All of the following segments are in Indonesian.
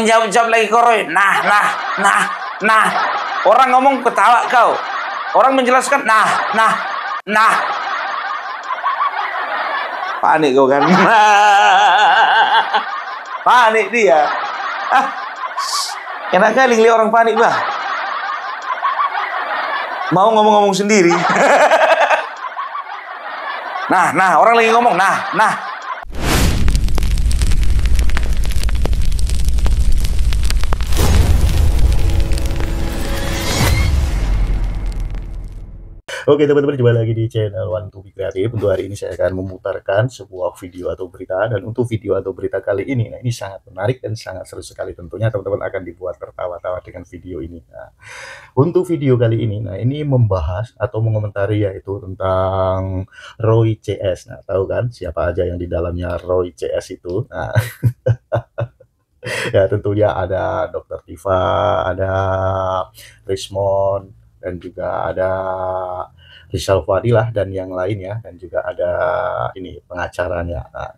pakai jawab-jawab lagi kau, Roy. Nah. Orang ngomong ketawa kau. Orang menjelaskan, nah. Panik kau kan? Panik dia. Enak kali ngeliat orang panik, bah. Mau ngomong-ngomong sendiri. Nah, orang lagi ngomong, nah. Oke teman-teman, jumpa lagi di channel One to Be Creative. Untuk hari ini saya akan memutarkan sebuah video atau berita. Dan untuk video atau berita kali ini, nah ini sangat menarik dan sangat seru sekali. Tentunya teman-teman akan dibuat tertawa-tawa dengan video ini. Nah, untuk video kali ini, nah ini membahas atau mengomentari yaitu tentang Roy CS. Nah, tahu kan siapa aja yang di dalamnya Roy CS itu? Nah, ya tentunya ada Dr. Tifa, ada Rismond, dan juga ada Rizal Fadilah dan yang lainnya, dan juga ada ini pengacaranya. Nah.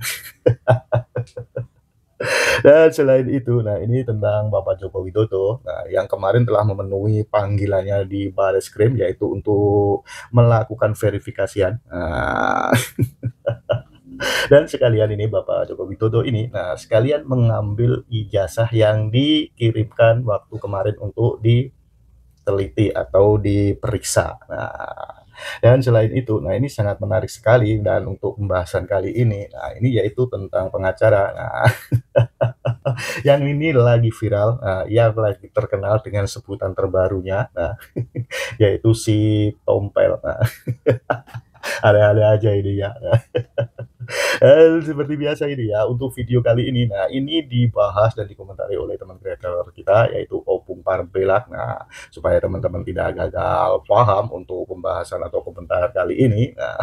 Dan selain itu, nah ini tentang Bapak Joko Widodo, nah yang kemarin telah memenuhi panggilannya di Barreskrim, yaitu untuk melakukan verifikasian. Nah. Dan sekalian ini Bapak Joko Widodo ini, nah sekalian mengambil ijazah yang dikirimkan waktu kemarin untuk diteliti atau diperiksa. Nah, dan selain itu, nah ini sangat menarik sekali. Dan untuk pembahasan kali ini, nah ini yaitu tentang pengacara. Nah, yang ini lagi viral, yang lagi terkenal dengan sebutan terbarunya, nah, yaitu si Tompel. Nah, ada-ada aja ini ya. Seperti biasa ini ya, untuk video kali ini, nah ini dibahas dan dikomentari oleh teman kreator kita, yaitu Opung Parbelak. Nah, supaya teman-teman tidak gagal paham untuk pembahasan atau komentar kali ini, nah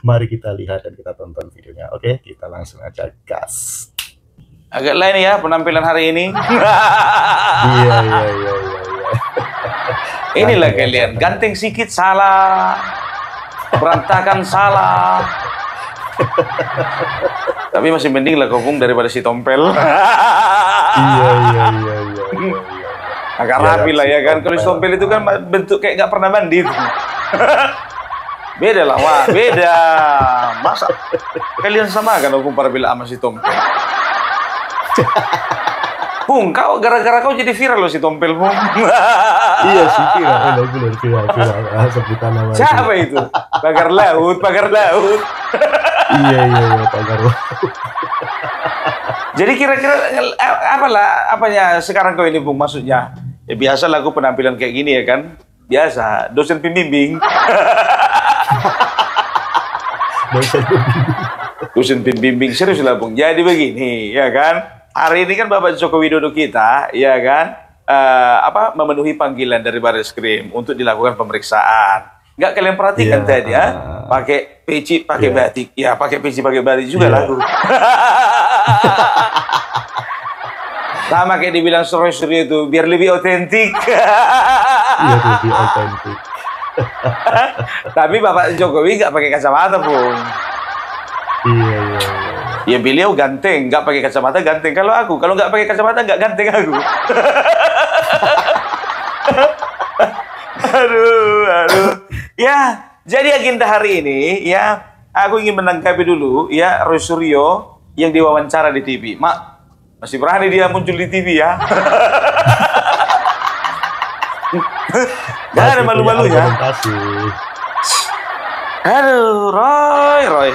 mari kita lihat dan kita tonton videonya. Oke, kita langsung aja gas. Agak lain ya penampilan hari ini. Iya. Inilah kalian, ganteng sikit salah, berantakan salah. Tapi masih mending lah Kopung daripada si Tompel. Iya. Agak rapi lah ya kan. Kalau si Tompel itu kan bentuk kayak nggak pernah mandi. Beda lah, wah beda. Masa kalian sama kan Opung Parbelak sama si Tompel? Bung, kau gara-gara kau jadi viral loh si Tompel, Bung. Iya sih, viral. Sebutan nama siapa itu? Pagar laut. Iya, pagar laut. Jadi kira-kira apanya sekarang kau ini, Bung, maksudnya? Ya biasa lah aku penampilan kayak gini ya kan. Biasa, dosen pembimbing. Dosen pembimbing serius lah, Bung. Jadi begini, ya kan? Hari ini kan Bapak Joko Widodo kita, ya kan, memenuhi panggilan dari Barreskrim untuk dilakukan pemeriksaan. Nggak kalian perhatikan tadi ya, pakai peci, pakai batik, ya pakai peci, pakai batik juga lagu. Sama kayak dibilang Roy itu, biar lebih otentik. Iya, lebih otentik. Tapi Bapak Jokowi nggak pakai kacamata, Bung. Iya. Ya beliau ganteng, nggak pakai kacamata ganteng. Kalau nggak pakai kacamata nggak ganteng aku. Aduh. Ya, jadi agenda hari ini ya, aku ingin menanggapi dulu ya Roy Suryo yang diwawancara di TV. Mak, masih berani dia muncul di TV ya? Gak ada malu-malunya. Aduh, Roy.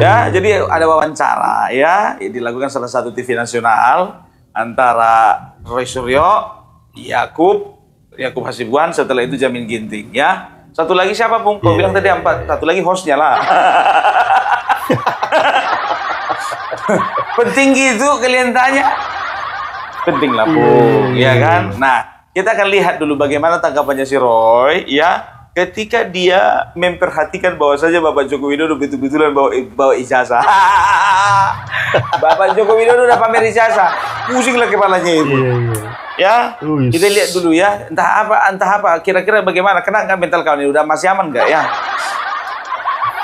Ya, jadi ada wawancara ya, dilakukan salah satu TV nasional antara Roy Suryo, Yakub Hasibuan, setelah itu Jamin Ginting ya. Satu lagi siapa, Bung? Kau bilang tadi 4, satu lagi hostnya lah. Penting gitu kalian tanya? Penting lah, Bung, ya kan? Nah, kita akan lihat dulu bagaimana tanggapannya si Roy ya, ketika dia memperhatikan bahwa saja Bapak Joko Widodo betul-betulan bawa ijazah. Bapak Joko Widodo udah pamer ijazah, pusinglah kepalanya itu. Ya, kita lihat dulu ya, entah apa, kira-kira bagaimana, kena nggak mental kau ini, udah masih aman nggak ya?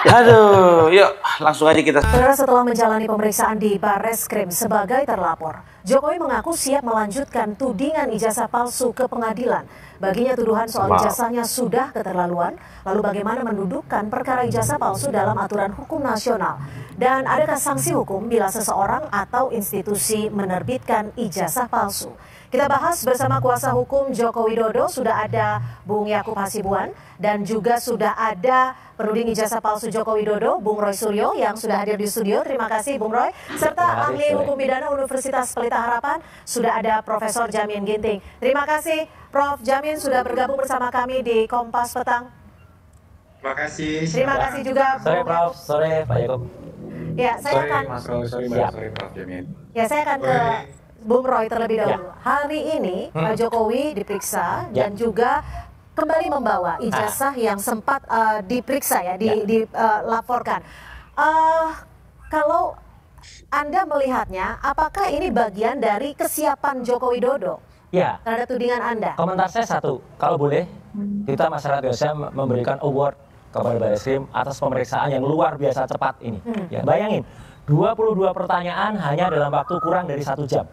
Aduh, yuk langsung aja kita. Saudara, setelah menjalani pemeriksaan di Barreskrim sebagai terlapor, Jokowi mengaku siap melanjutkan tudingan ijazah palsu ke pengadilan. Baginya tuduhan soal ijazahnya sudah keterlaluan. Lalu bagaimana mendudukkan perkara ijazah palsu dalam aturan hukum nasional? Dan adakah sanksi hukum bila seseorang atau institusi menerbitkan ijazah palsu? Kita bahas bersama kuasa hukum Joko Widodo. Sudah ada Bung Yakub Hasibuan dan juga sudah ada penuding ijazah palsu Joko Widodo, Bung Roy Suryo yang sudah hadir di studio. Terima kasih Bung Roy. Serta ahli hukum pidana Universitas Pelita Harapan sudah ada Profesor Jamin Ginting. Terima kasih Prof. Jamin sudah bergabung bersama kami di Kompas Petang. Terima kasih. Terima kasih juga Sore Prof, sore Pak Yakub. Ya, saya akan Sore Prof Jamin. Ya, saya akan ke Bung Roy terlebih dahulu. Hari ini Pak Jokowi diperiksa dan juga kembali membawa ijazah yang sempat diperiksa ya, dilaporkan. Kalau Anda melihatnya, apakah ini bagian dari kesiapan Joko Widodo terhadap tudingan Anda? Komentar saya satu, kalau boleh kita masyarakat Indonesia memberikan award kepada Barreskrim atas pemeriksaan yang luar biasa cepat ini. Ya, bayangin, 22 pertanyaan hanya dalam waktu kurang dari 1 jam.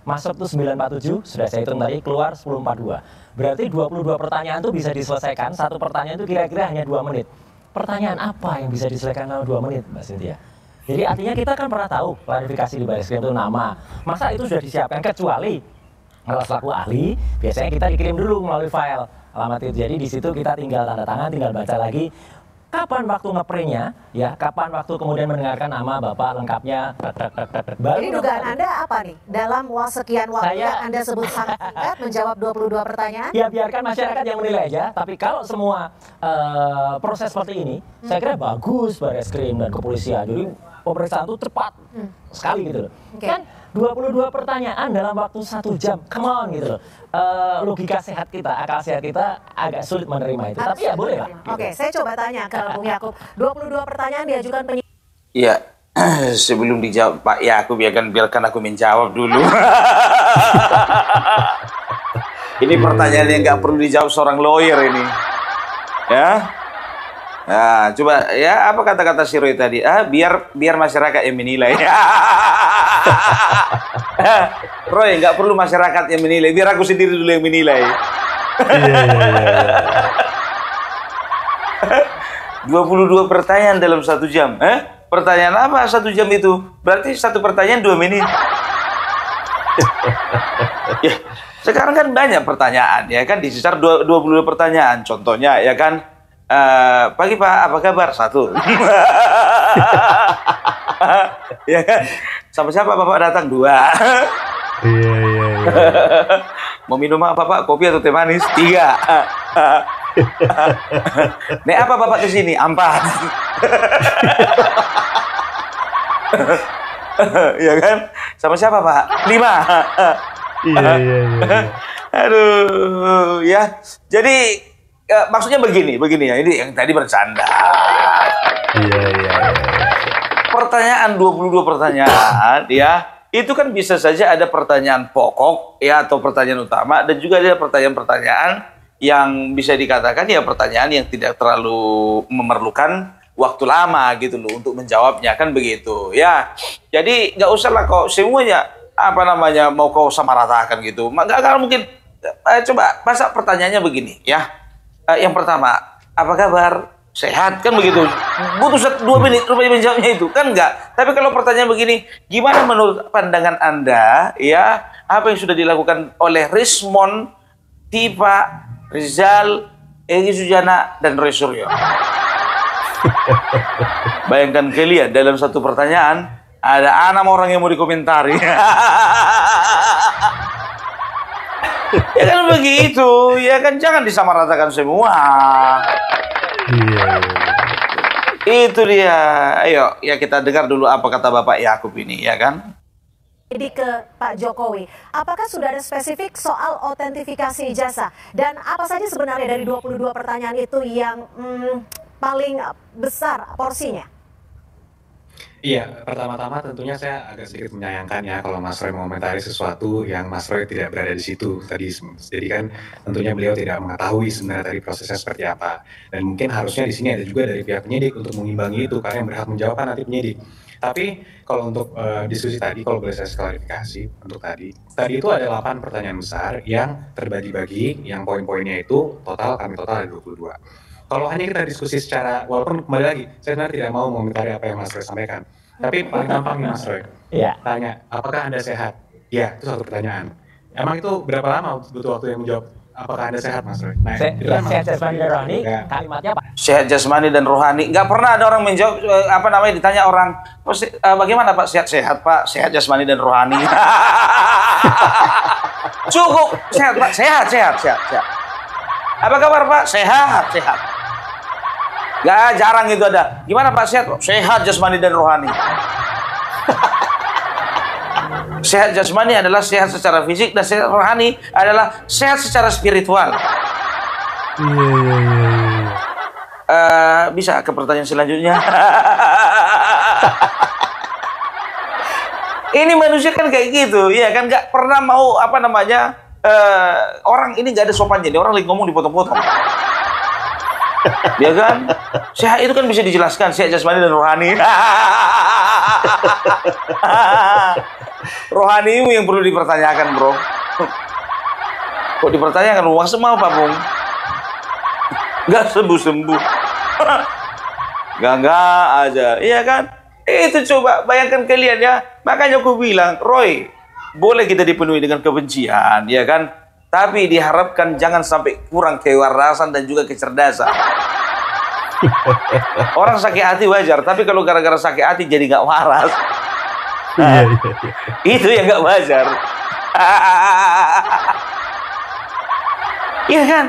Masuk tuh 9.47, sudah saya hitung tadi, keluar 10.42. Berarti 22 pertanyaan itu bisa diselesaikan, satu pertanyaan itu kira-kira hanya 2 menit. Pertanyaan apa yang bisa diselesaikan dalam 2 menit, Mbak Cynthia? Jadi artinya kita kan pernah tahu klarifikasi di Barreskrim itu nama. Masa itu sudah disiapkan, kecuali kalau selaku ahli, biasanya kita dikirim dulu melalui file alamat itu. Jadi di situ kita tinggal tanda tangan, tinggal baca lagi. Kapan waktu ngeprintnya, ya, kapan waktu kemudian mendengarkan nama Bapak lengkapnya. Jadi dugaan Anda apa nih? Dalam sekian waktu yang Anda sebut sangat singkat menjawab 22 pertanyaan? Ya biarkan masyarakat yang menilai aja. Tapi kalau semua proses seperti ini, saya kira bagus Barreskrim dan kepolisian. Jadi pemeriksaan itu cepat sekali gitu loh. Kan 22 pertanyaan dalam waktu 1 jam, come on gitu loh. Logika sehat kita, akal sehat kita agak sulit menerima itu. Tapi ya boleh lah. Oke, saya coba tanya ke Bung Yakub. 22 pertanyaan diajukan penyidik. Iya, sebelum dijawab Pak Yakub ya kan, biarkan aku menjawab dulu. Ini pertanyaan yang nggak perlu dijawab seorang lawyer ini. Ya. Nah, coba ya apa kata-kata si Roy tadi? Biar masyarakat yang menilai. Roy, nggak perlu masyarakat yang menilai, biar aku sendiri dulu yang menilai. 22 pertanyaan dalam 1 jam. Pertanyaan apa 1 jam itu? Berarti satu pertanyaan 2 menit. Ya, sekarang kan banyak pertanyaan ya kan, disisar 22 pertanyaan. Contohnya ya kan, pagi Pak, apa kabar? 1. Ya kan? Sama siapa Bapak datang? 2. Iya. Mau minum apa Pak? Kopi atau teh manis? 3. Nek apa Bapak kesini? 4. Ya kan? Sama siapa Pak? 5. Iya. Aduh, ya. Jadi maksudnya begini ya. Ini yang tadi bercanda. Iya. Pertanyaan 22 pertanyaan ya, itu kan bisa saja ada pertanyaan pokok ya atau pertanyaan utama, dan juga ada pertanyaan-pertanyaan yang bisa dikatakan ya pertanyaan yang tidak terlalu memerlukan waktu lama gitu loh untuk menjawabnya, kan begitu ya. Jadi nggak usah lah kok semuanya mau kau samaratakan gitu. Nggak mungkin. Coba masa pertanyaannya begini ya. Yang pertama, apa kabar? Sehat, kan begitu. Butuh 2 menit rupanya menjawabnya itu, kan enggak. Tapi kalau pertanyaan begini, gimana menurut pandangan Anda ya, apa yang sudah dilakukan oleh Rismond, Tipa, Rizal, Egy Sujana, dan Roy Suryo? Bayangkan kalian, dalam satu pertanyaan ada 6 orang yang mau dikomentari. Ya kan begitu, ya kan, jangan disamaratakan semua. Iya. Itu dia. Ayo, ya kita dengar dulu apa kata Bapak Yakub ini, ya kan? Jadi ke Pak Jokowi, apakah sudah ada spesifik soal autentifikasi ijazah? Dan apa saja sebenarnya dari 22 pertanyaan itu yang paling besar porsinya? Iya, pertama-tama tentunya saya agak sedikit menyayangkan ya kalau Mas Roy mengomentari sesuatu yang Mas Roy tidak berada di situ tadi. Jadi kan tentunya beliau tidak mengetahui sebenarnya tadi prosesnya seperti apa. Dan mungkin harusnya di sini ada juga dari pihak penyidik untuk mengimbangi itu, karena yang berhak menjawab kan nanti penyidik. Tapi kalau untuk diskusi tadi, kalau boleh saya klarifikasi untuk tadi itu ada 8 pertanyaan besar yang terbagi-bagi, yang poin-poinnya itu kami total ada 22. Kalau hanya kita diskusi secara, walaupun kembali lagi, saya sebenarnya tidak mau mengomentari apa yang Mas Roy sampaikan. Tapi paling gampang nih Mas Roy, Iya. tanya, apakah Anda sehat? Ya, itu satu pertanyaan. Emang itu berapa lama butuh waktu yang menjawab, apakah Anda sehat Mas Roy? Nah, itu kan Sehat jasmani dan rohani, Ya. kalimatnya apa? Sehat jasmani dan rohani. Nggak pernah ada orang menjawab, ditanya orang, bagaimana Pak? Sehat-sehat Pak, sehat jasmani dan rohani. Cukup, sehat Pak, sehat. Apa kabar Pak? Sehat. Nggak, jarang itu ada. Gimana Pak, sehat? Sehat jasmani dan rohani. Sehat jasmani adalah sehat secara fisik, dan sehat rohani adalah sehat secara spiritual. Bisa ke pertanyaan selanjutnya. Ini manusia kan kayak gitu, ya kan, nggak pernah mau orang ini nggak ada sopannya, nih orang lagi ngomong dipotong-potong. Ya kan, sehat itu kan bisa dijelaskan, sehat jasmani dan rohani. Rohanimu yang perlu dipertanyakan, bro. Kok dipertanyakan, wah semua Pak Bung? Nggak sembuh-sembuh. Nggak aja, iya kan? Itu coba bayangkan kalian ya. Makanya aku bilang, Roy, boleh kita dipenuhi dengan kebencian, ya kan? Tapi diharapkan jangan sampai kurang kewarasan dan juga kecerdasan. Orang sakit hati wajar, tapi kalau gara-gara sakit hati jadi nggak waras, itu yang nggak wajar. Iya kan?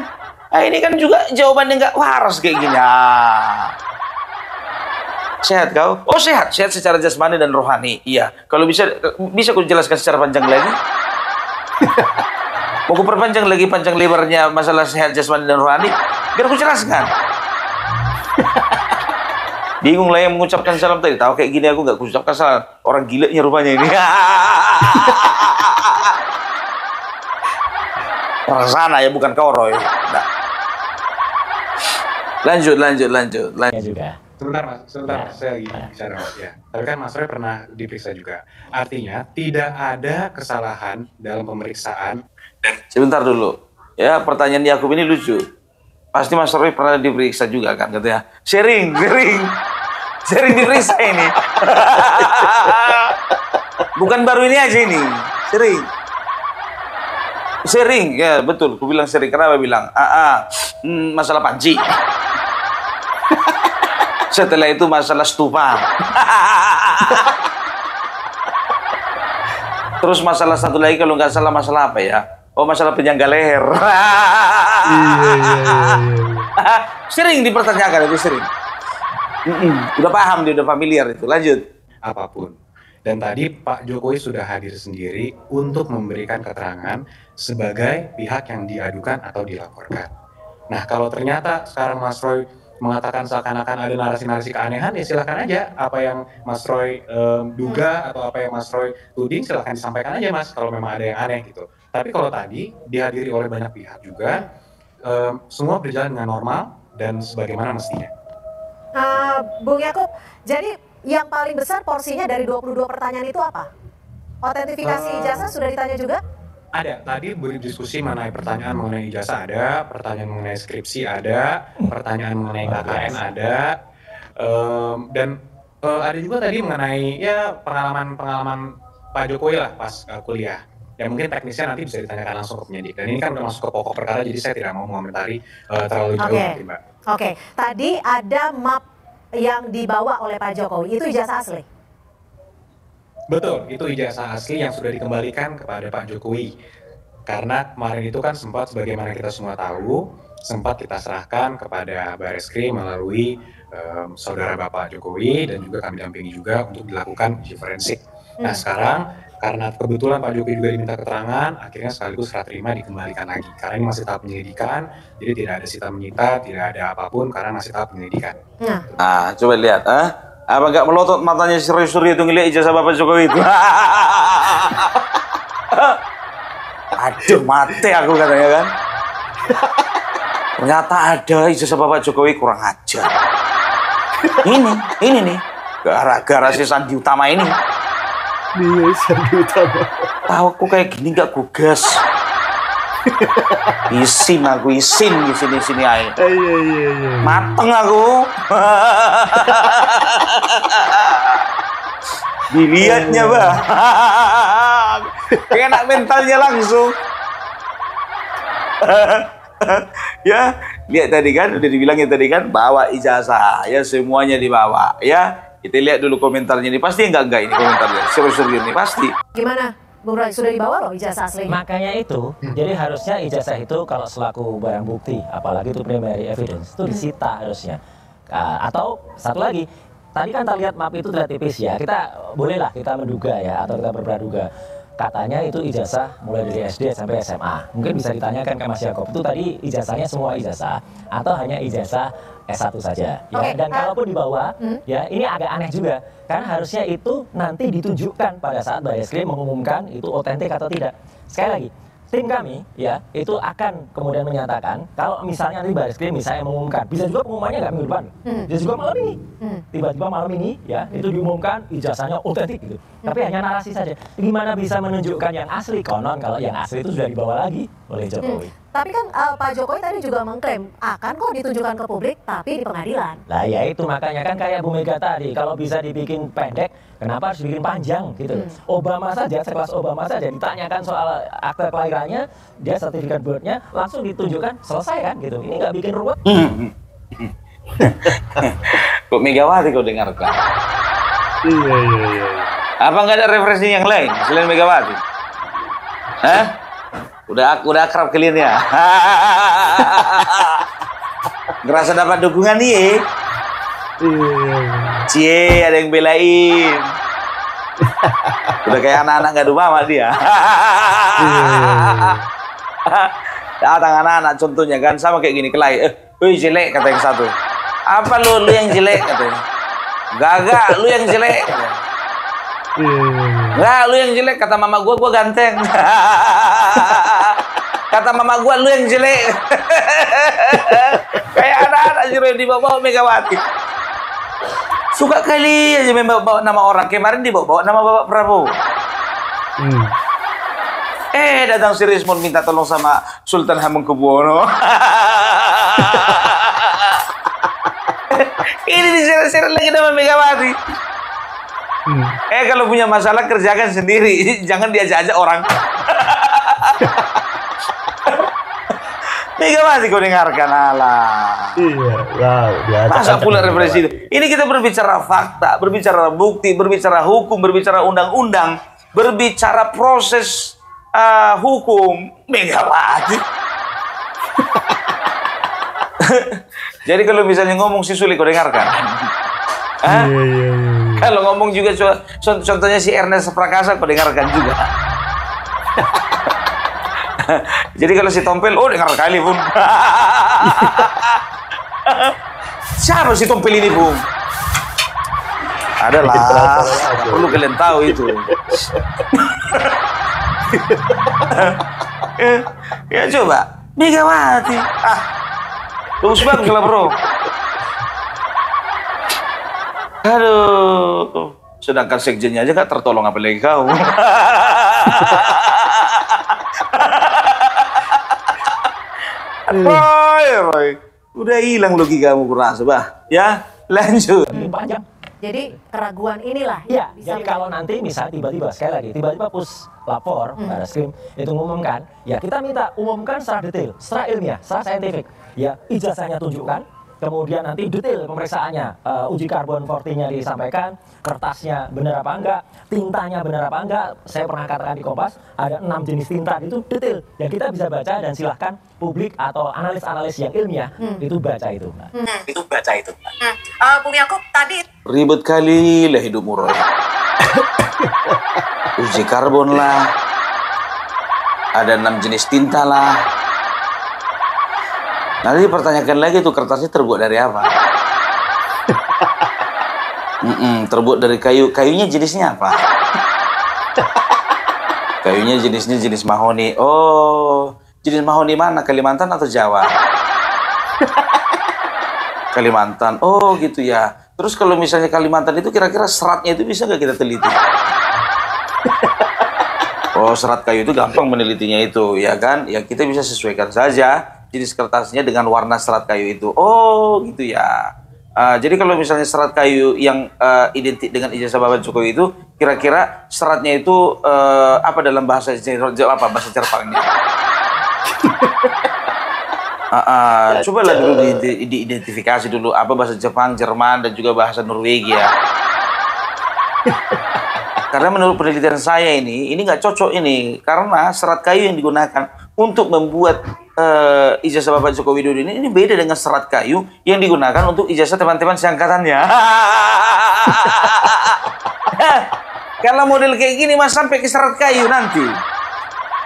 Nah, ini kan juga jawabannya nggak waras kayak gini. Sehat kau? Oh sehat secara jasmani dan rohani. Iya. Kalau bisa aku jelaskan secara panjang lagi. Mau aku perpanjang lagi panjang lebarnya masalah sehat jasmani dan rohani, biar aku jelaskan. Bingung lah yang mengucapkan salam tadi. Tahu kayak gini aku nggak ucapkan salam. Orang gilanya rupanya ini. Orang sana ya, bukan kau Roy. Nah. Lanjut. Ya juga. Sebentar, saya lagi bicara ya. Tapi kan Mas Roy pernah diperiksa juga. Artinya tidak ada kesalahan dalam pemeriksaan. Sebentar dulu. Ya, pertanyaan Yakub ini lucu. Pasti Mas Roy pernah diperiksa juga kan katanya. Sharing diperiksa ini. Bukan baru ini aja ini. Sharing, ya betul. Aku bilang sharing. Kenapa bilang? Masalah panci. Setelah itu masalah stupa. Terus masalah satu lagi kalau nggak salah masalah apa ya? Oh, masalah penyangga leher. Sering dipertanyakan itu, sering. Udah paham dia, udah familiar itu. Lanjut. Apapun. Dan tadi Pak Jokowi sudah hadir sendiri untuk memberikan keterangan sebagai pihak yang diadukan atau dilaporkan. Nah, kalau ternyata sekarang Mas Roy mengatakan seakan-akan ada narasi-narasi keanehan, ya silakan aja. Apa yang Mas Roy duga atau apa yang Mas Roy tuding, silakan disampaikan aja Mas, kalau memang ada yang aneh gitu. Tapi kalau tadi dihadiri oleh banyak pihak juga, semua berjalan dengan normal dan sebagaimana mestinya. Bung Yakub, jadi yang paling besar porsinya dari 22 pertanyaan itu apa? Otentifikasi ijazah sudah ditanya juga? Ada, tadi berdiskusi mengenai pertanyaan mengenai ijazah ada, pertanyaan mengenai skripsi ada, pertanyaan mengenai KKN ada, dan ada juga tadi mengenai ya pengalaman Pak Jokowi lah pas kuliah. Ya mungkin teknisnya nanti bisa ditanyakan langsung ke penyidik. Dan ini kan udah masuk ke pokok perkara, jadi saya tidak mau mengomentari terlalu jauh nanti, Mbak. Oke, tadi ada map yang dibawa oleh Pak Jokowi, itu ijazah asli? Betul, itu ijazah asli yang sudah dikembalikan kepada Pak Jokowi. Karena kemarin itu kan sempat, sebagaimana kita semua tahu, sempat kita serahkan kepada Bareskrim melalui saudara Bapak Jokowi, dan juga kami dampingi juga untuk dilakukan uji forensik. Nah sekarang, karena kebetulan Pak Jokowi juga diminta keterangan, akhirnya sekaligus serah terima dikembalikan lagi. Karena ini masih tahap penyelidikan, jadi tidak ada sita menyita, tidak ada apapun karena masih tahap penyelidikan. Coba lihat. Apa nggak melotot matanya si Roy Suryo itu ngeliat ijazah Bapak Jokowi itu? Aduh, mati aku katanya kan. Ternyata ada ijazah Bapak Jokowi, kurang ajar. Ini nih, gara-gara si Sandi Utama ini. Iya, Sandi Utama. Tahu aku kayak gini nggak gugas. Isin di sini aja. Iya. Mateng aku. Dilihatnya, Bah. Enak mentalnya langsung. Ya, lihat tadi kan, udah dibilangin tadi kan, bawa ijazah, ya semuanya dibawa, ya. Kita lihat dulu komentarnya ini, pasti enggak ini komentarnya, serius-serius ini pasti. Gimana, Bung Roy, sudah dibawa loh ijazah aslinya? Makanya itu, jadi harusnya ijazah itu kalau selaku barang bukti, apalagi itu primary evidence, itu disita harusnya. Atau satu lagi, tadi kan kita lihat map itu terlihat tipis ya, kita bolehlah kita menduga ya, atau kita berpraduga. Katanya itu ijazah mulai dari SD sampai SMA. Mungkin bisa ditanyakan ke Mas Yakob, itu tadi ijazahnya semua ijazah atau hanya ijazah S1 saja ya. Oke, Dan kalaupun dibawa ya ini agak aneh juga. Karena harusnya itu nanti ditunjukkan pada saat Barreskrim mengumumkan itu otentik atau tidak. Sekali lagi, tim kami ya itu akan kemudian menyatakan kalau misalnya nanti Barreskrim misalnya mengumumkan, bisa juga pengumumannya nggak minggu depan, bisa juga malam ini, tiba-tiba malam ini ya itu diumumkan ijazahnya otentik gitu. Tapi hanya narasi saja. Gimana bisa menunjukkan yang asli? Konon kalau yang asli itu sudah dibawa lagi oleh Jokowi. Tapi kan Pak Jokowi tadi juga mengklaim akan kok ditunjukkan ke publik, tapi di pengadilan. Lah ya itu makanya kan kayak Bu Mega tadi, kalau bisa dibikin pendek, kenapa harus dibikin panjang gitu? Obama saja, sekelas Obama saja ditanyakan soal akte kelahirannya, dia sertifikat birth-nya langsung ditunjukkan, selesai kan gitu. Ini nggak bikin ruwet. Kok Megawati kau dengarkan? Iya. Apa nggak ada referensi yang lain selain Megawati? Hah? Udah akrab kalian ya? Ngerasa dapat dukungan nih? Cie, ada yang belain. Udah kayak anak-anak ngadu mama dia. Datang anak-anak contohnya kan sama kayak gini kelai. Jelek kata yang satu. Apa lu yang jelek katanya? Gagak, lu yang jelek. Enggak, lu yang jelek kata mama gua ganteng. Kata mama gua lu yang jelek. Kayak anak-anak di bawah Megawati. Suka kali aja bawa nama orang. Kemarin dibawa nama Bapak Prabowo. Datang si Rismon minta tolong sama Sultan Hamengkubuwono. Ini diseret-seret lagi nama Megawati. Kalau punya masalah kerjakan sendiri, jangan diajak-ajak orang. Megawati kau dengarkan, alah. Iya, masa pula referensi itu? Ini kita berbicara fakta, berbicara bukti, berbicara hukum, berbicara undang-undang, berbicara proses hukum. Megawati. Jadi kalau misalnya ngomong si Suli kau dengarkan. Iya. Kalau ngomong juga contohnya si Ernest Prakasa kau dengarkan juga. Jadi kalau si Tompel, dengar kali Bung. Siapa si Tompel ini Bung? Adalah, perlu kalian tahu itu. Ya coba, Megawati. Bagus banget lah bro. Aduh, sedangkan sekjennya aja gak tertolong, apalagi kau. Roy, udah hilang logikamu kurasa, bah. Ya, lanjut. Panjang. Jadi keraguan inilah Ya, bisa jadi kalau nanti misalnya tiba-tiba sekali lagi tiba-tiba puslapor Barreskrim itu mengumumkan, ya kita minta umumkan secara detail, secara ilmiah, secara saintifik. Ya, ijazahnya tunjukkan, kemudian nanti detail pemeriksaannya, uji karbon 40-nya disampaikan, kertasnya benar apa enggak, tintanya benar apa enggak. Saya pernah katakan di Kompas ada 6 jenis tinta, itu detail yang kita bisa baca, dan silahkan publik atau analis-analis yang ilmiah itu baca itu. Itu baca itu. Bung Yakob tadi Ribet kali lah hidupmu Roy. Uji karbon lah, ada 6 jenis tinta lah. Nanti dipertanyakan lagi tuh kertasnya terbuat dari apa. Terbuat dari kayu. Kayunya jenisnya apa? Kayunya jenisnya jenis mahoni. Oh, jenis mahoni mana? Kalimantan atau Jawa? Kalimantan. Oh, gitu ya. Terus kalau misalnya Kalimantan itu kira-kira seratnya itu bisa nggak kita teliti? Oh, serat kayu itu gampang menelitinya itu, ya kan? Ya kita bisa sesuaikan saja jenis kertasnya dengan warna serat kayu itu. Oh, gitu ya. Jadi kalau misalnya serat kayu yang identik dengan ijazah Bapak Jokowi itu, kira-kira seratnya itu apa dalam bahasa bahasa Jepangnya? Cobalah dulu diidentifikasi dulu apa bahasa Jepang, Jerman, dan juga bahasa Norwegia. Karena menurut penelitian saya ini nggak cocok ini, karena serat kayu yang digunakan untuk membuat ijazah Bapak Joko Widodo ini beda dengan serat kayu yang digunakan untuk ijazah teman-teman seangkatannya. Kalau model kayak gini mas sampai ke serat kayu nanti.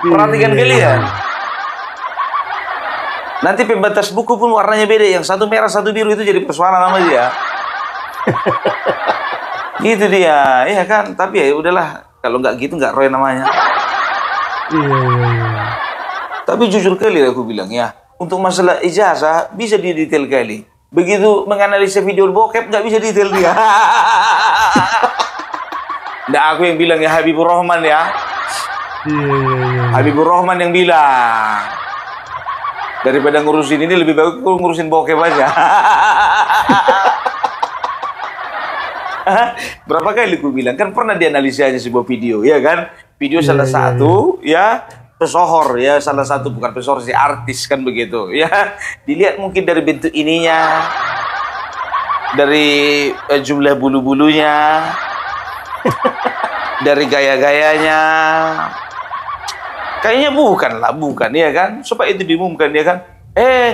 Perhatikan kalian. Nanti pembatas buku pun warnanya beda, yang satu merah satu biru itu jadi persoalan sama dia. Gitu dia, iya kan? Tapi ya udahlah, kalau nggak gitu nggak roy namanya. Tapi jujur kali aku bilang ya, untuk masalah ijazah bisa didetail kali. Begitu menganalisa video bokep nggak bisa detail dia. Nggak aku yang bilang ya, Habibur Rahman ya. Habibur Rahman yang bilang. Daripada ngurusin ini lebih baik aku ngurusin bokep aja. Berapa kali aku bilang, kan pernah dianalisanya sebuah video, ya kan? Video salah satu, ya, pesohor, ya, salah satu, bukan pesohor sih, artis kan begitu, ya. Dilihat mungkin dari bentuk ininya, dari jumlah bulu-bulunya, dari gaya-gayanya. Kayaknya bukan, ya kan? Supaya itu diumumkan, ya kan?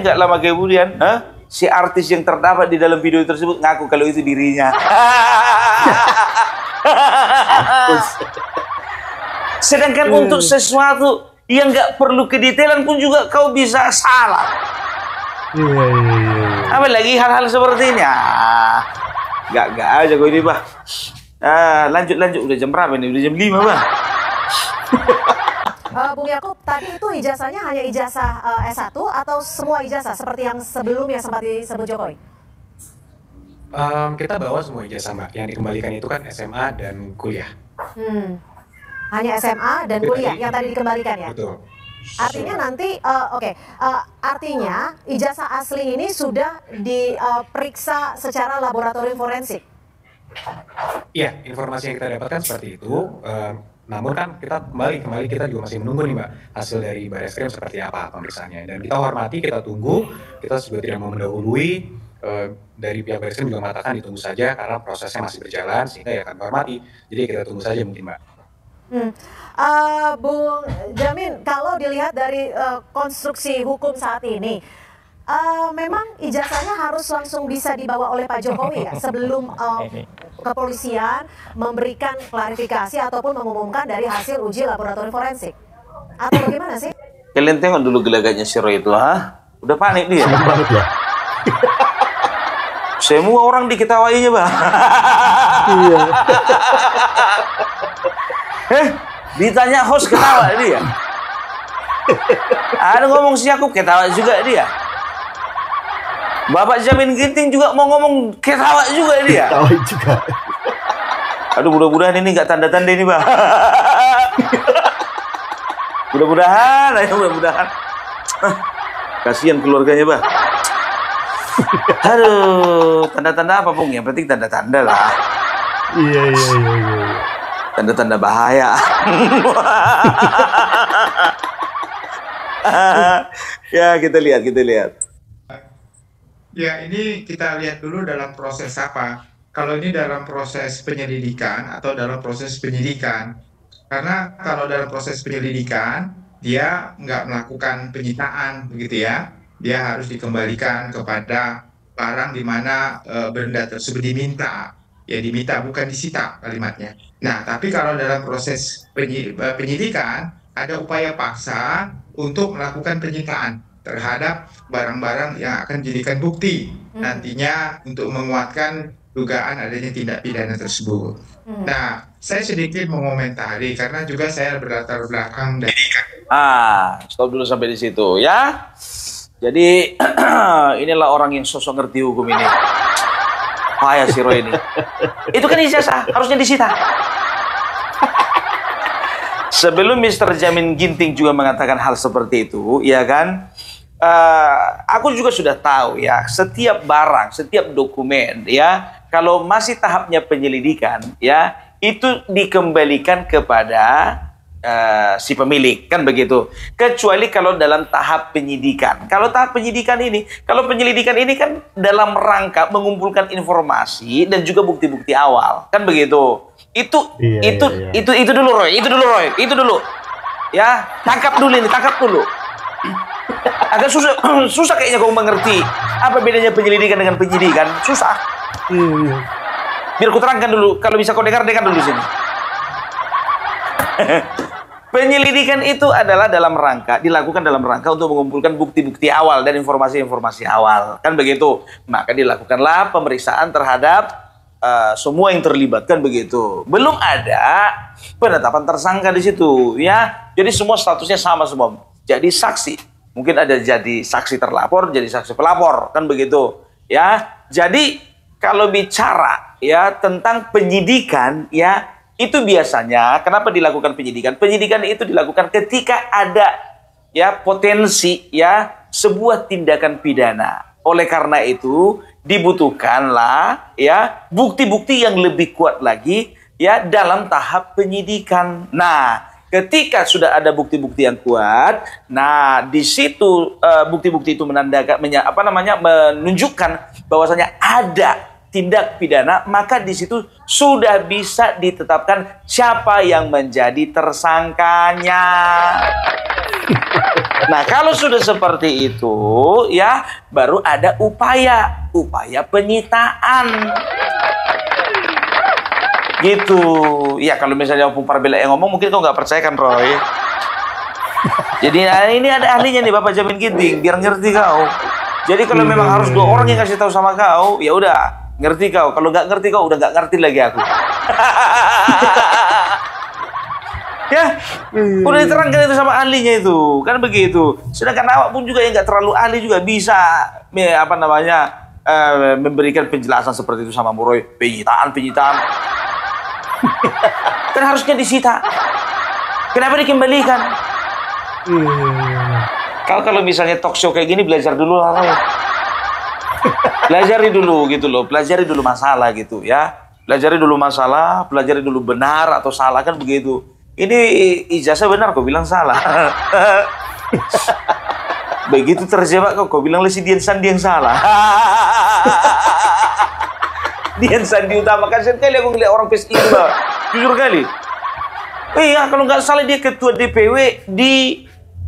Nggak lama kemudian, si artis yang terdapat di dalam video tersebut ngaku kalau itu dirinya. Sedangkan untuk sesuatu yang nggak perlu kedetailan pun juga kau bisa salah. Apalagi hal-hal seperti ini. Nggak aja kau ini, bah. Lanjut. Udah jam berapa ini? Udah jam 5, bah. Bung Yakub, tadi itu ijazahnya hanya ijazah S1 atau semua ijazah seperti yang sebelumnya sempat disebut Jokowi? Kita bawa semua ijazah, Mbak. Yang dikembalikan itu kan SMA dan kuliah. Hanya SMA dan kuliah yang tadi dikembalikan ya? Betul. Artinya nanti, artinya ijazah asli ini sudah diperiksa secara laboratorium forensik? Iya, informasi yang kita dapatkan seperti itu. Namun kan kita kembali kita juga masih menunggu nih, Mbak, hasil dari Barreskrim seperti apa pemeriksaannya. Dan kita hormati, kita tunggu, kita juga tidak mau mendahului. Dari pihak Barreskrim juga mengatakan ditunggu saja karena prosesnya masih berjalan, sehingga ya akan hormati. Jadi kita tunggu saja mungkin, Mbak. Bung Jamin, kalau dilihat dari konstruksi hukum saat ini, memang ijazahnya harus langsung bisa dibawa oleh Pak Jokowi ya sebelum kepolisian memberikan klarifikasi ataupun mengumumkan dari hasil uji laboratorium forensik, atau bagaimana sih? Kalian tengok dulu gelagatnya si Roy itu, udah panik dia. Banget ya. Semua orang diketawainya, bah. Iya. Ditanya host ketawa dia. Ada ngomong si aku ketawa juga dia. Bapak Jamin Ginting juga mau ngomong ketawa juga dia. Ketawa juga. Aduh, mudah-mudahan ini nggak tanda-tanda ini, bah. Mudah-mudahan. Kasihan keluarganya, bah. Aduh, tanda-tanda apa, Bung? Yang penting tanda-tanda lah. Iya. Tanda-tanda bahaya. Ya, kita lihat. Ya, ini kita lihat dulu dalam proses apa. Kalau ini dalam proses penyelidikan atau dalam proses penyidikan. Karena kalau dalam proses penyelidikan, dia nggak melakukan penyitaan, begitu ya. Dia harus dikembalikan kepada barang di mana benda tersebut diminta. Ya, diminta, bukan disita kalimatnya. Nah, tapi kalau dalam proses penyidikan, ada upaya paksa untuk melakukan penyitaan terhadap barang-barang yang akan dijadikan bukti nantinya untuk menguatkan dugaan adanya tindak pidana tersebut. Nah, saya sedikit mengomentari karena juga saya berlatar belakang dari Stop dulu sampai di situ ya. Jadi inilah orang yang sosok ngerti hukum ini. Payah si Roy ini. Itu kan ijazah, harusnya disita. Sebelum Mr. Jamin Ginting juga mengatakan hal seperti itu, ya kan? Aku juga sudah tahu ya, setiap barang, setiap dokumen ya, kalau masih tahapnya penyelidikan ya, itu dikembalikan kepada si pemilik, kan begitu. Kecuali kalau dalam tahap penyidikan. Kalau tahap penyidikan ini, kalau penyelidikan ini kan dalam rangka mengumpulkan informasi dan juga bukti-bukti awal, kan begitu. Itu dulu Roy, itu dulu. Ya, tangkap dulu ini, tangkap dulu. Agak susah kayaknya kau mengerti apa bedanya penyelidikan dengan penyidikan. Susah. Biar ku terangkan dulu. Kalau bisa kau dengar dulu sini. Penyelidikan itu adalah dilakukan dalam rangka untuk mengumpulkan bukti-bukti awal dan informasi-informasi awal. Kan begitu. Maka dilakukanlah pemeriksaan terhadap semua yang terlibat, kan begitu. Belum ada penetapan tersangka di situ, ya. Jadi semua statusnya sama semua. Jadi saksi. Mungkin ada jadi saksi terlapor, jadi saksi pelapor, kan begitu, ya. Jadi kalau bicara ya tentang penyidikan, ya itu biasanya kenapa dilakukan penyidikan? Penyidikan itu dilakukan ketika ada ya potensi ya sebuah tindakan pidana. Oleh karena itu dibutuhkanlah ya bukti-bukti yang lebih kuat lagi ya dalam tahap penyidikan. Nah, ketika sudah ada bukti-bukti yang kuat, nah di situ bukti-bukti itu menunjukkan bahwasanya ada tindak pidana, maka di situ sudah bisa ditetapkan siapa yang menjadi tersangkanya. Nah, kalau sudah seperti itu, ya baru ada upaya penyitaan. Gitu. Ya kalau misalnya Opung Parbela yang ngomong mungkin kau nggak percaya kan Roy. Jadi ini ada ahlinya nih Bapak Jamin Ginting biar ngerti kau. Jadi kalau memang harus 2 orang yang kasih tahu sama kau, ya udah ngerti kau. Kalau nggak ngerti kau udah nggak ngerti lagi aku. Ya, udah diterangkan itu sama ahlinya itu, kan begitu. Sedangkan awak pun juga yang nggak terlalu ahli juga bisa memberikan penjelasan seperti itu sama Roy. Penyitaan. Kan harusnya disita. Kenapa dikembalikan? Kalau misalnya talk show kayak gini belajar dulu lah, Roy. Pelajari dulu gitu loh, pelajari dulu masalah gitu ya. Pelajari dulu masalah, pelajari dulu benar atau salah, kan begitu. Ini ijazah benar, kau bilang salah. Begitu terjebak kau bilang si Dian Sandi yang salah. Dian Sandi utama, kan sekali aku ngeliat orang PSI itu lah. Jujur kali. Iya, kalau nggak salah dia ketua DPW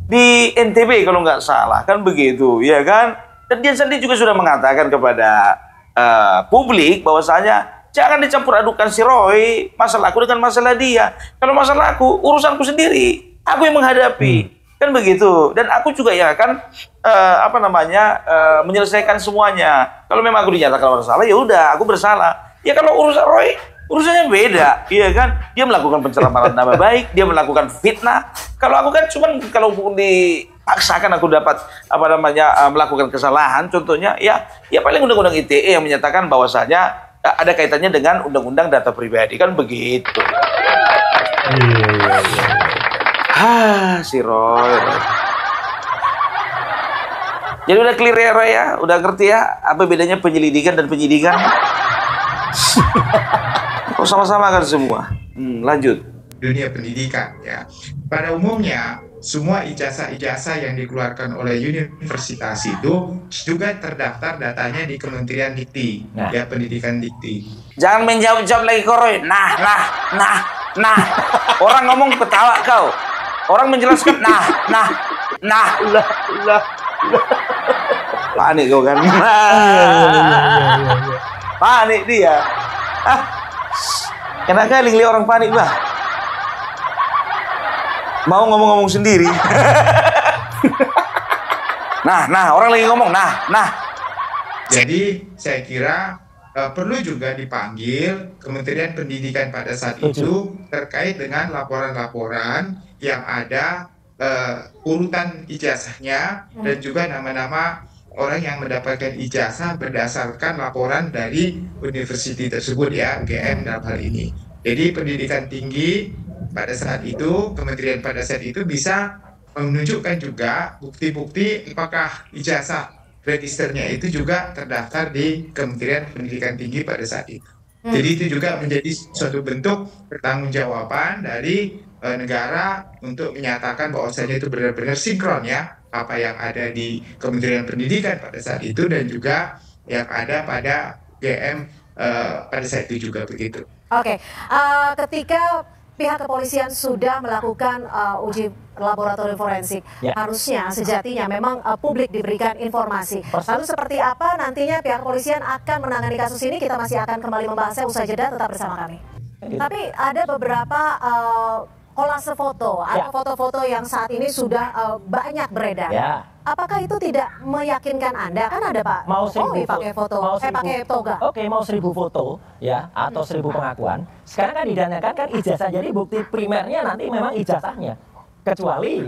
di NTB kalau nggak salah, kan begitu, ya kan? Dan Dian Sandi juga sudah mengatakan kepada publik bahwasanya jangan dicampur adukan si Roy masalah aku dengan masalah dia. Kalau masalah aku, urusanku sendiri, aku yang menghadapi, kan begitu. Dan aku juga yang akan menyelesaikan semuanya. Kalau memang aku dinyatakan bersalah, ya udah, aku bersalah. Ya kalau urusan Roy, urusannya beda, iya kan? Dia melakukan pencemaran nama baik, dia melakukan fitnah. Kalau aku kan cuman kalau dipaksakan aku dapat melakukan kesalahan, contohnya ya paling undang-undang ITE yang menyatakan bahwasanya ada kaitannya dengan undang-undang data pribadi, kan begitu. Iya. Si Roy. Jadi udah clear ya Roy ya, udah ngerti ya apa bedanya penyelidikan dan penyidikan. Kok sama-sama kan semua. Lanjut. Dunia pendidikan ya. Pada umumnya semua ijazah-ijazah yang dikeluarkan oleh universitas itu juga terdaftar datanya di Kementerian Dikti, ya Pendidikan Dikti. Jangan menjawab-jawab lagi kau Roy. Nah. Orang ngomong ketawa kau. Orang menjelaskan nah. Panik kau kan. Panik dia. Enak kali ngeliat orang panik bah. Mau ngomong-ngomong sendiri. Nah, orang lagi ngomong. Nah. Jadi saya kira perlu juga dipanggil Kementerian Pendidikan pada saat itu terkait dengan laporan-laporan yang ada urutan ijazahnya dan juga nama-nama orang yang mendapatkan ijazah berdasarkan laporan dari university tersebut ya, UGM dalam hal ini. Jadi pendidikan tinggi pada saat itu, kementerian pada saat itu bisa menunjukkan juga bukti-bukti apakah ijazah registernya itu juga terdaftar di Kementerian Pendidikan Tinggi pada saat itu. Jadi itu juga menjadi suatu bentuk pertanggungjawaban dari negara untuk menyatakan bahwasanya itu benar-benar sinkron ya, apa yang ada di Kementerian Pendidikan pada saat itu dan juga yang ada pada GM pada saat itu juga begitu. Oke, ketika pihak kepolisian sudah melakukan uji laboratorium forensik, harusnya sejatinya memang publik diberikan informasi. Lalu seperti apa nantinya pihak kepolisian akan menangani kasus ini, kita masih akan kembali membahasnya usai jeda, tetap bersama kami. Tapi ada beberapa kolase foto atau foto-foto yang saat ini sudah banyak beredar. Apakah itu tidak meyakinkan Anda? Kan ada Pak Jokowi pakai foto, pakai toga. Oke, mau 1000 foto ya atau 1000 pengakuan. Sekarang kan didanyakan kan ijazah, jadi bukti primernya nanti memang ijazahnya. Kecuali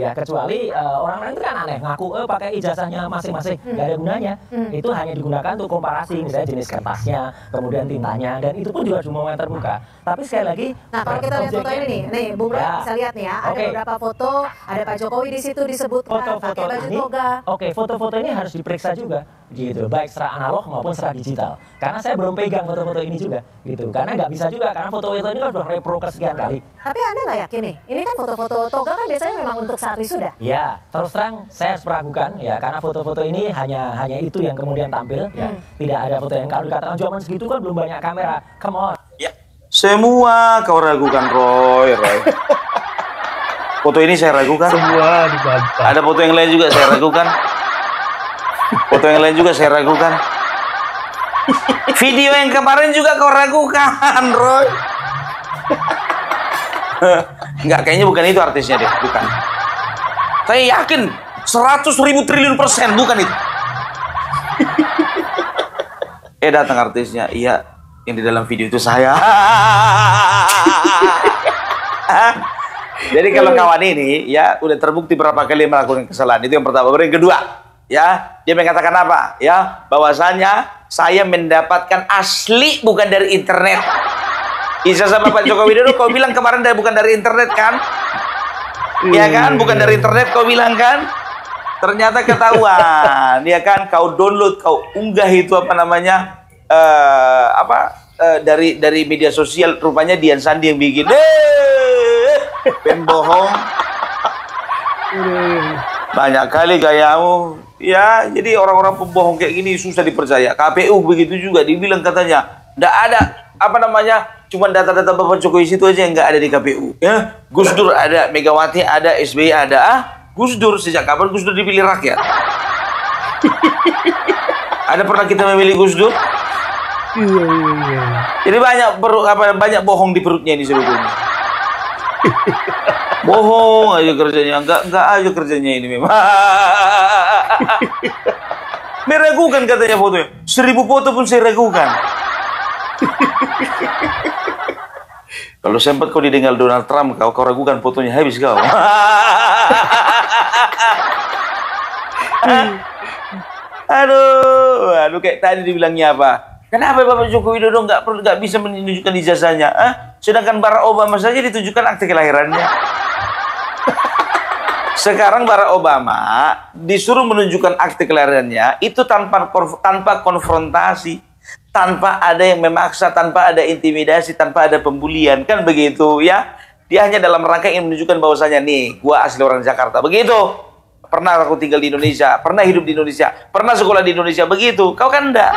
orang-orang itu kan aneh ngaku pakai ijazahnya masing-masing, nggak ada gunanya. Itu hanya digunakan untuk komparasi, misalnya jenis kertasnya, kemudian tintanya, dan itu pun juga cuma yang terbuka. Tapi sekali lagi, nah kalau kita lihat foto ini nih Bung Roy bisa lihat nih ya, ada beberapa foto, ada Pak Jokowi di situ disebutkan pakai baju toga. Oke, foto-foto ini harus diperiksa juga, gitu, baik secara analog maupun secara digital. Karena saya belum pegang foto-foto ini juga, gitu. Karena nggak bisa juga, karena foto-foto ini kan sudah repro kesekian kali. Tapi Anda nggak yakin nih, ini kan foto-foto toga kan biasanya memang untuk saat wisuda. Ya, terus terang saya harus meragukan ya, karena foto-foto ini hanya itu yang kemudian tampil ya. Tidak ada foto yang kalau dikatakan zaman segitu kan belum banyak kamera. Come on. Ya, semua kau ragukan Roy. Foto ini saya ragukan. Semua dibantah. Ada foto yang lain juga saya ragukan. Foto yang lain juga saya ragukan. Video yang kemarin juga kau ragukan, Roy. Enggak, kayaknya bukan itu artisnya deh, bukan. Saya yakin 100.000 triliun % bukan itu. Datang artisnya, iya, yang di dalam video itu saya. Jadi kalau kawan ini ya udah terbukti berapa kali melakukan kesalahan, itu yang pertama. Yang kedua, ya dia mengatakan apa? Ya, bahwasanya saya mendapatkan asli bukan dari internet. Ijazah Bapak Joko Widodo kau bilang kemarin bukan dari internet kan? Ya kan, bukan dari internet kau bilang kan? Ternyata ketahuan, ya kan? Kau download, kau unggah itu apa namanya? Dari media sosial, rupanya Dian Sandi yang bikin. Pembohong. Banyak kali gayamu. Ya, jadi orang-orang pembohong kayak gini susah dipercaya. KPU begitu juga, dibilang katanya nggak ada apa namanya, cuma data-data Bapak Jokowi situ aja yang nggak ada di KPU. Ya, Gus Dur ada, Megawati ada, SBY ada. Gus Dur, sejak kapan Gus Dur dipilih rakyat? Ada pernah kita memilih Gus Dur? Jadi banyak bohong di perutnya ini sebetulnya. Bohong aja kerjanya, enggak aja kerjanya ini memang. Meragukan katanya fotonya. 1000 foto pun saya ragukan. Kalau sempat kau didengar Donald Trump, kau ragukan fotonya habis kau. Aduh, kayak tadi dibilangnya apa? Kenapa Bapak Joko Widodo nggak bisa menunjukkan ijazahnya? Sedangkan Barack Obama saja ditunjukkan akte kelahirannya. Sekarang Barack Obama disuruh menunjukkan akte kelahirannya itu tanpa konfrontasi, tanpa ada yang memaksa, tanpa ada intimidasi, tanpa ada pembulian, kan begitu ya? Dia hanya dalam rangka ingin menunjukkan bahwasanya nih, gua asli orang Jakarta, begitu. Pernah aku tinggal di Indonesia, pernah hidup di Indonesia, pernah sekolah di Indonesia, begitu. Kau kan enggak.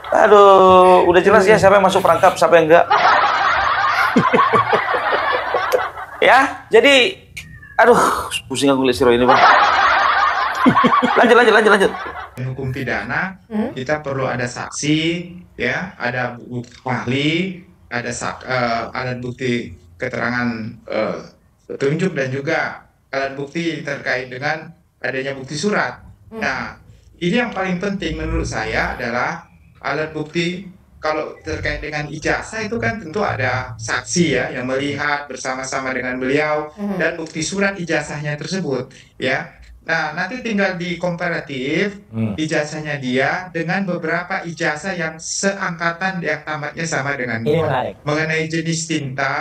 Aduh, udah jelas ya siapa yang masuk perangkap, siapa yang enggak. Ya, jadi aduh, pusing aku lihat Siro ini, Bang. Lanjut. Hukum pidana, kita perlu ada saksi, ya, ada bukti ahli, ada alat bukti keterangan petunjuk dan juga alat bukti terkait dengan adanya bukti surat. Nah, ini yang paling penting menurut saya adalah alat bukti. Kalau terkait dengan ijazah itu kan tentu ada saksi ya yang melihat bersama-sama dengan beliau dan bukti surat ijazahnya tersebut ya. Nah, nanti tinggal di komparatif ijazahnya dia dengan beberapa ijazah yang seangkatan yang tamatnya sama dengan Ini dia. menarik. Mengenai jenis tinta,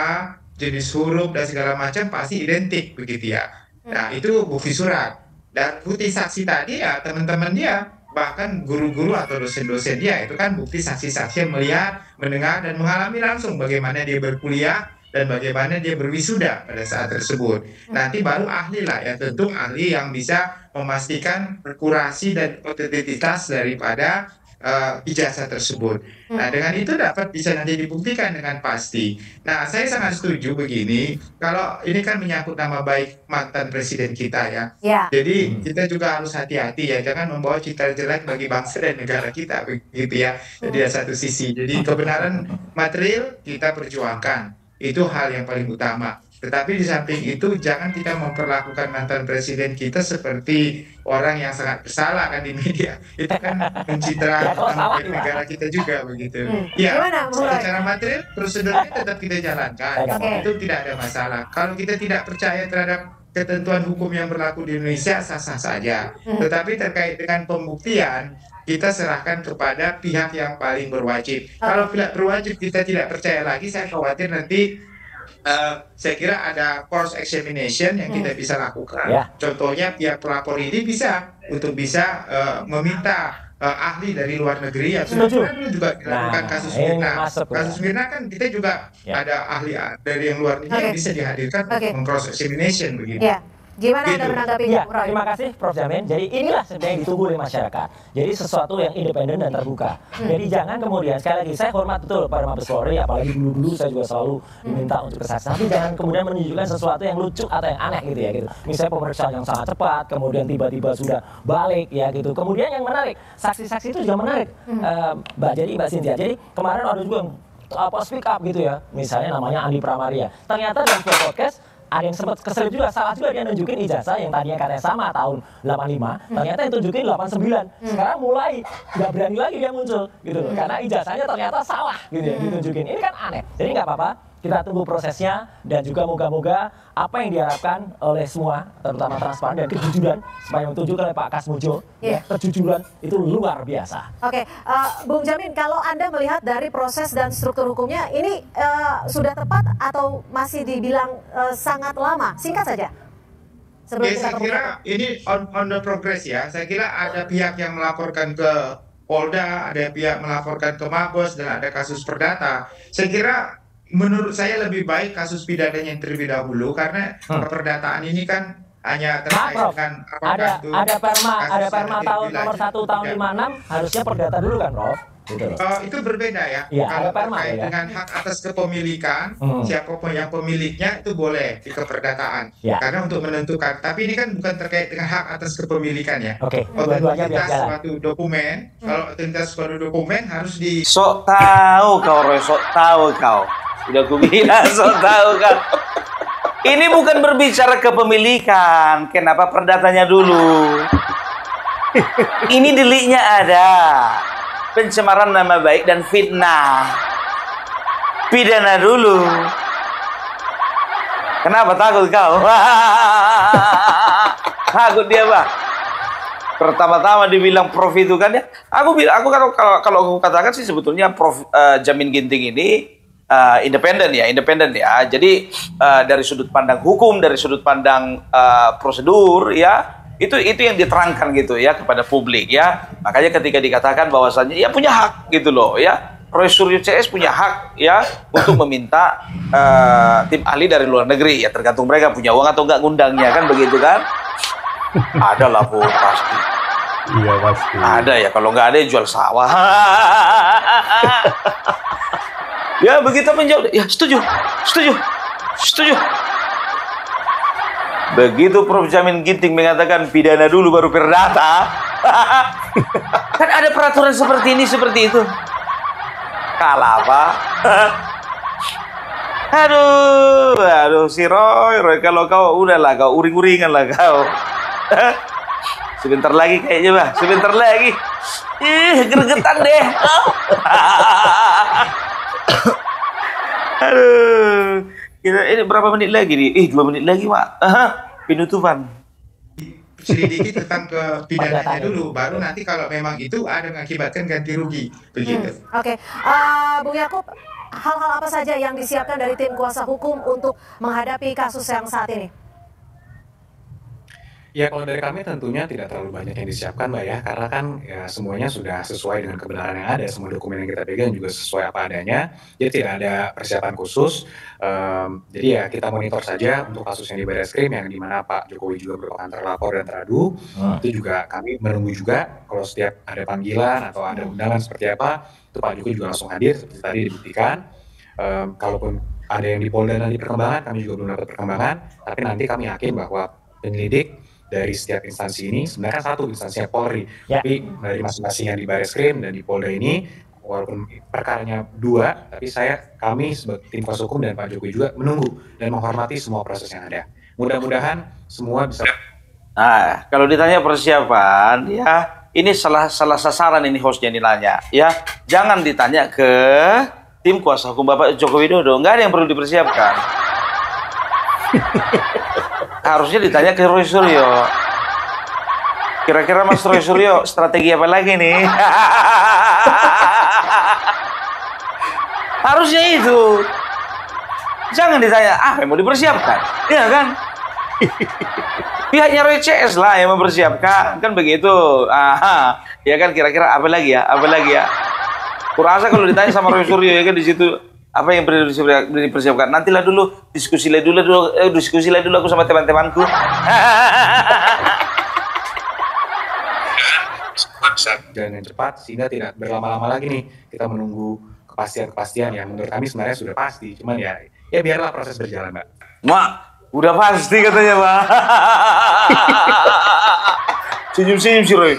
jenis huruf dan segala macam pasti identik begitu ya. Nah, itu bukti surat. Dan bukti saksi tadi ya teman-teman dia, bahkan guru-guru atau dosen-dosen dia itu kan bukti saksi-saksi yang melihat, mendengar dan mengalami langsung bagaimana dia berkuliah dan bagaimana dia berwisuda pada saat tersebut. Nanti baru ahli lah ya, tentu ahli yang bisa memastikan akurasi dan otentisitas daripada ijazah tersebut. Nah, dengan itu dapat bisa nanti dibuktikan dengan pasti. Nah, saya sangat setuju begini, kalau ini kan menyangkut nama baik mantan presiden kita ya. Ya. Jadi kita juga harus hati-hati ya, jangan membawa citra jelek bagi bangsa dan negara kita begitu ya. Jadi satu sisi, jadi kebenaran material kita perjuangkan, itu hal yang paling utama. Tetapi di samping itu jangan kita memperlakukan mantan presiden kita seperti orang yang sangat bersalah kan di media. Itu kan mencitra nama baik negara kita juga begitu. Ya, Gimana, Bung Roy? secara material prosedurnya tetap kita jalankan. Oke. Itu tidak ada masalah. Kalau kita tidak percaya terhadap ketentuan hukum yang berlaku di Indonesia, sah-sah saja. Tetapi terkait dengan pembuktian, kita serahkan kepada pihak yang paling berwajib. Kalau pihak berwajib kita tidak percaya lagi, saya khawatir nanti saya kira ada cross examination yang kita bisa lakukan. Ya. Contohnya pihak pelapor ini bisa meminta ahli dari luar negeri yang Setuju. sudah dulu juga dilakukan Nah, kasus ini Mirna. masuk ya. Kasus Mirna kan kita juga Ya. ada ahli dari yang luar negeri yang Oke. bisa dihadirkan Oke. untuk cross examination begitu. Ya. Gimana Anda Gitu. menanggapinya, Ya, Bung Roy? terima kasih Prof. Jamin. Jadi inilah sebenarnya yang ditunggu oleh masyarakat. Jadi sesuatu yang independen dan terbuka. Jadi jangan kemudian, sekali lagi saya hormat betul pada Mabes Polri, apalagi dulu-dulu saya juga selalu diminta untuk kesaksian. Tapi jangan kemudian menunjukkan sesuatu yang lucu atau yang aneh gitu ya gitu. Misalnya pemeriksaan yang sangat cepat, kemudian tiba-tiba sudah balik ya gitu. Kemudian yang menarik, saksi-saksi itu juga menarik. Mbak Cynthia. Jadi kemarin ada juga yang speak up gitu ya. Misalnya namanya Andi Pramaria. Ternyata dalam sebuah podcast ada yang sempat keselip juga, salah juga dia nunjukin ijazah yang tadinya katanya sama tahun 85, ternyata yang tunjukin 89. Sekarang mulai nggak berani lagi dia muncul gitu loh, karena ijazahnya ternyata salah gitu ya ditunjukin. Ini kan aneh. Jadi nggak apa-apa, kita tunggu prosesnya dan juga moga-moga apa yang diharapkan oleh semua, terutama transparan dan kejujuran, supaya yang ditunjukkan oleh Pak Kasmujo, ya, kejujuran itu luar biasa. Oke, Bung Jamin, kalau Anda melihat dari proses dan struktur hukumnya, ini sudah tepat atau masih dibilang sangat lama? Singkat saja. Sebelum Oke, kita saya ke kira ini on the progress ya. Saya kira ada pihak yang melaporkan ke Polda, ada pihak melaporkan ke Mabes, dan ada kasus perdata. Saya kira menurut saya lebih baik kasus pidananya yang terlebih dahulu, karena perdataan ini kan hanya terkait Prof. dengan apakah itu Ada perma kasus yang tahun lebih nomor lanjut 1 tahun atau 56 harusnya perdata dulu kan, Prof? Gitu loh. itu berbeda ya. Iya, Kalau ada perma terkait ya. dengan hak atas kepemilikan, siapapun yang pemiliknya itu boleh di keperdataan. Ya. Karena untuk menentukan. Tapi ini kan bukan terkait dengan hak atas kepemilikan ya. Oke, dua-duanya biar Otentitas jalan. suatu dokumen, kalau otentitas suatu dokumen harus di Sok tahu kau, Roy, sok tahu kau. Udah ku bilang sok tahu kau. Ini bukan berbicara kepemilikan, kenapa perdatanya dulu? Ini deliknya ada. Pencemaran nama baik dan fitnah. Pidana dulu. Kenapa takut kau? Takut dia, Bang. Pertama-tama dibilang Prof itu kan ya. Aku kalau aku katakan sih sebetulnya Prof Jamin Ginting ini independen ya. Jadi dari sudut pandang hukum, dari sudut pandang prosedur ya, itu yang diterangkan gitu ya kepada publik ya. Makanya ketika dikatakan bahwasannya ya punya hak gitu loh ya. Roy Suryo CS punya hak ya untuk meminta tim ahli dari luar negeri ya, tergantung mereka punya uang atau enggak ngundangnya kan begitu kan. Ada lah Bu, pasti. Iya pasti. Ada ya, kalau nggak ada ya jual sawah. Ya begitu menjawab, ya setuju. Begitu Prof Jamin Ginting mengatakan pidana dulu baru perdata. Kan ada peraturan seperti ini, seperti itu. Kalah apa? Aduh si Roy, kalau kau udahlah kau uring-uringan lah kau. Sebentar lagi kayaknya, Bah. Sebentar lagi. Gregetan deh. Aduh. Ini berapa menit lagi nih? 2 menit lagi, Pak. Penutupan. Selidiki tentang kepidananya dulu, baru nanti kalau memang itu ada mengakibatkan ganti rugi, begitu. Oke. Bung Yakub, hal-hal apa saja yang disiapkan dari tim kuasa hukum untuk menghadapi kasus yang saat ini? Ya, kalau dari kami tentunya tidak terlalu banyak yang disiapkan, Mbak ya, karena kan ya semuanya sudah sesuai dengan kebenaran yang ada, semua dokumen yang kita pegang juga sesuai apa adanya, jadi tidak ada persiapan khusus. Jadi ya kita monitor saja untuk kasus yang di Barreskrim yang dimana Pak Jokowi juga merupakan terlapor dan teradu. Itu juga kami menunggu juga kalau setiap ada panggilan atau ada undangan seperti apa, itu Pak Jokowi juga langsung hadir seperti tadi dibuktikan. Kalaupun ada yang di Polda nanti perkembangan, kami juga belum dapat perkembangan, tapi nanti kami yakin bahwa penyelidik dari setiap instansi ini sebenarnya satu instansinya Polri, tapi dari masing-masing yang di Barreskrim dan di Polda ini walaupun perkaranya 2, tapi kami sebagai tim kuasa hukum dan Pak Jokowi juga menunggu dan menghormati semua proses yang ada. Mudah-mudahan semua bisa. Nah, kalau ditanya persiapan, ya ini salah sasaran ini hostnya nilainya, ya jangan ditanya ke tim kuasa hukum Bapak Joko Widodo, nggak ada yang perlu dipersiapkan. Harusnya ditanya ke Roy Suryo. Kira-kira Mas Roy Suryo strategi apa lagi nih? Harusnya itu. Jangan ditanya, yang mau dipersiapkan? Iya kan? Pihaknya Roy CS lah yang mempersiapkan, kan begitu. Ya kan, kira-kira apa lagi ya? Apa lagi ya? Kurasa kalau ditanya sama Roy Suryo ya kan di situ apa yang perlu dipersiapkan? Nantilah dulu, diskusilah dulu aku sama teman-temanku. Bisa jalan yang cepat sehingga tidak berlama-lama lagi nih kita menunggu kepastian yang menurut kami sebenarnya sudah pasti. Cuman ya biarlah proses berjalan, Mbak. Mak, udah pasti katanya, Pak. Senyum-senyum sih, Roy.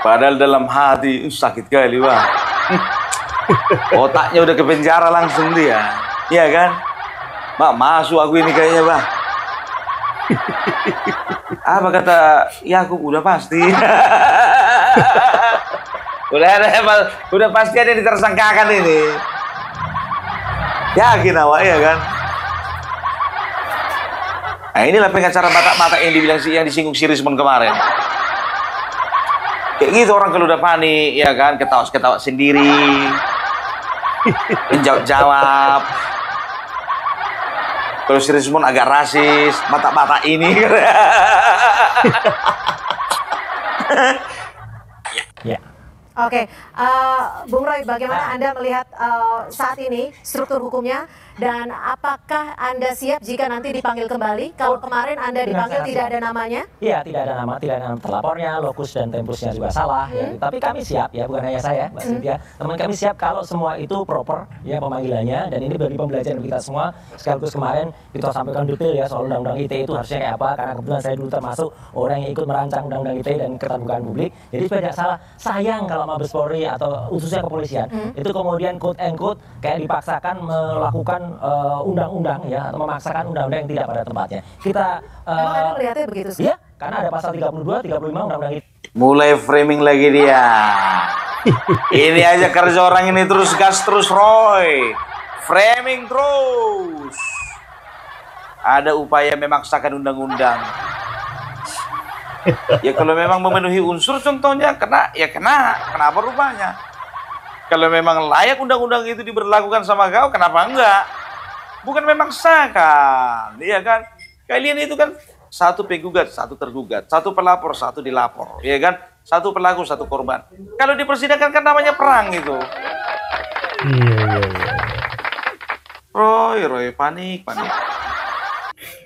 Padahal dalam hati sakit kali, Pak. Otaknya udah ke penjara langsung dia. Iya kan? Mak, masuk aku ini kayaknya, Pak. Apa kata Yakub? Udah pasti. udah pasti ada yang ditersangkakan ini. Yakin awak ya kan? Nah, inilah pengacara mata-mata yang dibilang yang disinggung si Rismon kemarin. Kayak gitu orang kalau udah panik, ya kan, ketawa sendiri, menjawab. Kalau si Rismon agak rasis, mata-mata ini. Ya. Oke, Bung Roy, bagaimana Anda melihat saat ini struktur hukumnya dan apakah Anda siap jika nanti dipanggil kembali? Kalau kemarin Anda dipanggil tidak ada namanya? Iya, tidak ada nama terlapornya, lokus dan tempusnya juga salah. Ya. Tapi kami siap, ya bukan hanya saya, Mbak Cynthia. Teman kami siap kalau semua itu proper, ya pemanggilannya. Dan ini bagi pembelajaran kita semua. Sekaligus kemarin kita sampaikan detail ya soal undang-undang ITE itu harusnya kayak apa. Karena kebetulan saya dulu termasuk orang yang ikut merancang undang-undang ITE dan keterbukaan publik. Jadi supaya tidak salah, sayang kalau Mabes Polri atau khususnya kepolisian itu kemudian quote and quote kayak dipaksakan melakukan undang-undang ya atau memaksakan undang-undang yang tidak pada tempatnya. Kita Emang Anda melihatnya begitu sih? Ya, karena ada pasal 32, 35 undang-undang itu. Mulai framing lagi dia. Ini aja kerja orang ini terus gas terus, Roy. Framing terus. Ada upaya memaksakan undang-undang. Ya kalau memang memenuhi unsur contohnya kena, ya kena. Kenapa rupanya? Kalau memang layak undang-undang itu diberlakukan sama kau, kenapa enggak? Bukan memaksakan, iya kan? Kalian itu kan satu penggugat, satu tergugat, satu pelapor, satu dilapor, iya kan? Satu pelaku, satu korban. Kalau di persidangan kan namanya perang itu. Iya. Roy, panik.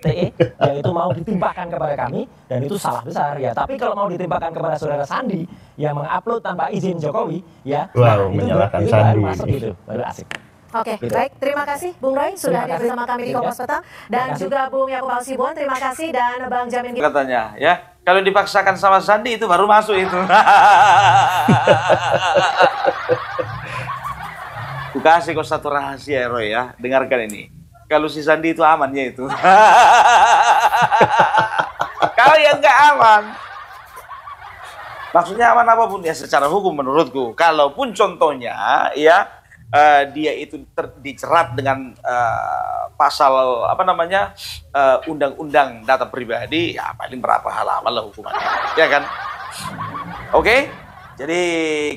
TE yang itu mau ditimpakan kepada kami dan itu salah besar ya. Tapi kalau mau ditimpakan kepada saudara Sandi yang mengupload tanpa izin Jokowi ya, Wow, itu menyalahkan baru Sandi. masuk gitu, baru asik. Oke, Gitu. baik. Terima kasih Bung Roy sudah hadir kasih. bersama kami di Iya. Kompas Petang dan juga Bung Yakub Alsibuan. Terima kasih dan Bang Jamin. Katanya, ya. Kalau dipaksakan sama Sandi itu baru masuk itu. Ku kasih kau satu rahasia, Roy ya. Dengarkan ini. Kalau si Sandi itu amannya itu. Kalau yang nggak aman, maksudnya aman apapun ya secara hukum menurutku. Kalaupun contohnya ya dia itu dicerat dengan pasal apa namanya undang-undang data pribadi, ya paling berapa halaman lah hukumannya, ya kan? Oke, jadi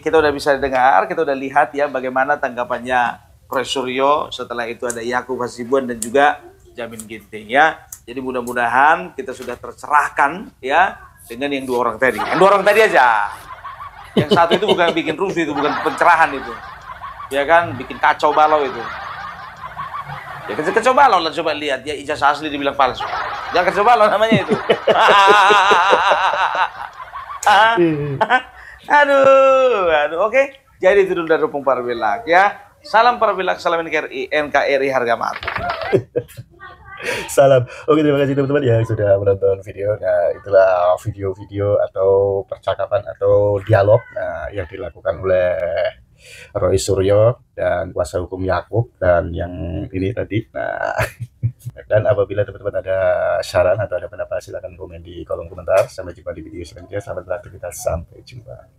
kita udah bisa dengar, kita udah lihat ya bagaimana tanggapannya Prof. Suryo. Setelah itu ada Yakub Hasibuan dan juga Jamin Ginting ya. Jadi mudah-mudahan kita sudah tercerahkan ya dengan yang dua orang tadi. Yang dua orang tadi aja. Yang satu itu bukan bikin rusuh, itu bukan pencerahan itu. Ya kan, bikin kacau balau itu. Ya kacau balau lah, coba lihat ya, ijazah asli dibilang palsu. Jangan kacau balau namanya itu. Aduh, oke. Jadi itu dulu dari Opung Parbilak ya. Salam Parbilak, salam NKRI harga mati. Salam. Oke, terima kasih teman-teman yang sudah menonton video. Nah, itulah video-video atau percakapan atau dialog yang dilakukan oleh Roy Suryo dan kuasa hukum Yakub dan yang ini tadi. Nah, dan apabila teman-teman ada saran atau ada pendapat, silakan komen di kolom komentar. Sampai jumpa di video selanjutnya. Selamat beraktivitas, sampai jumpa.